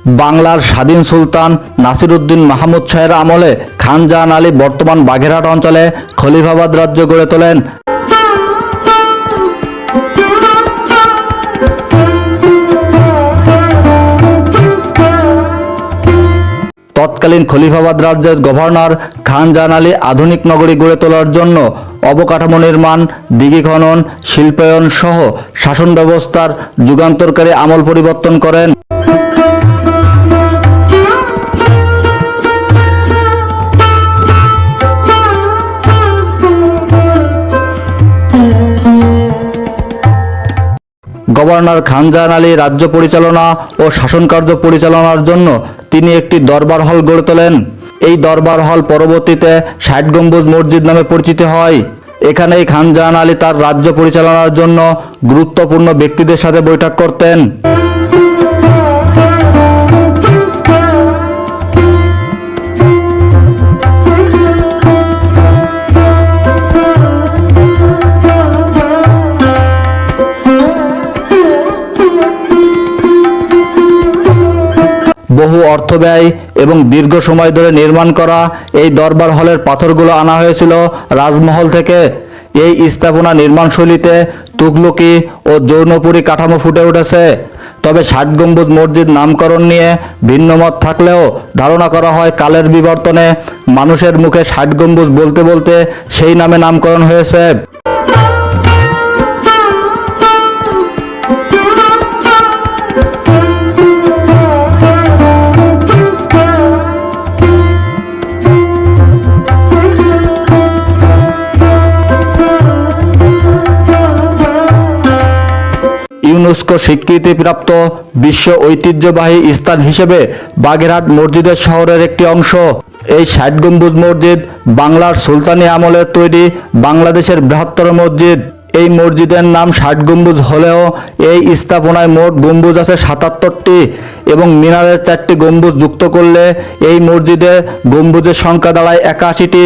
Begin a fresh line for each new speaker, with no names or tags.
বাংলার স্বাধীন সুলতান নাসিরউদ্দিন মাহমুদ শাহের আমলে খান জাহান আলী বর্তমান বাগেরহাট অঞ্চলে খলিফাবাদ রাজ্য গড়ে তোলেন। তৎকালীন খলিফাবাদ রাজ্যের গভর্নর খান জাহান আলী আধুনিক নগরী গড়ে তোলার জন্য অবকাঠামো নির্মাণ, দিঘি খনন, শিল্পায়ন সহ শাসন ব্যবস্থার যুগান্তরকারী আমল পরিবর্তন করেন। গভর্নর খান জাহান আলী রাজ্য পরিচালনা ও শাসনকার্য পরিচালনার জন্য তিনি একটি দরবার হল গড়ে তোলেন। এই দরবার হল পরবর্তীতে ৬০ গম্বুজ মসজিদ নামে পরিচিত হয়। এখানেই খান জাহান আলী তার রাজ্য পরিচালনার জন্য গুরুত্বপূর্ণ ব্যক্তিদের সাথে বৈঠক করতেন। বহু অর্থ ব্যয় এবং দীর্ঘ সময় ধরে নির্মাণ করা এই দরবার হলের পাথরগুলো আনা হয়েছিল রাজমহল থেকে। এই স্থাপনা নির্মাণ শৈলীতে তুগলকি ও জৌনপুরী কাঠামো ফুটে উঠেছে। তবে ৬০ গম্বুজ মসজিদ নামকরণ নিয়ে ভিন্নমত থাকলেও ধারণা করা হয় কালের বিবর্তনে মানুষের মুখে ৬০ গম্বুজ বলতে বলতে সেই নামে নামকরণ হয়েছে। ইউনেস্কো স্বীকৃতিপ্রাপ্ত বিশ্ব ঐতিহ্যবাহী স্থান হিসেবে বাগেরহাট মসজিদের শহরের একটি অংশ। এই ৬০ গম্বুজ মসজিদ বাংলার সুলতানি আমলের তৈরি বাংলাদেশের বৃহত্তর মসজিদ। এই মসজিদের নাম ৬০ গম্বুজ হলেও এই স্থাপনায় মোট গম্বুজ আছে ৭৭টি এবং মিনারের ৪টি গম্বুজ যুক্ত করলে এই মসজিদে গম্বুজের সংখ্যা দাঁড়ায় ৮১টি।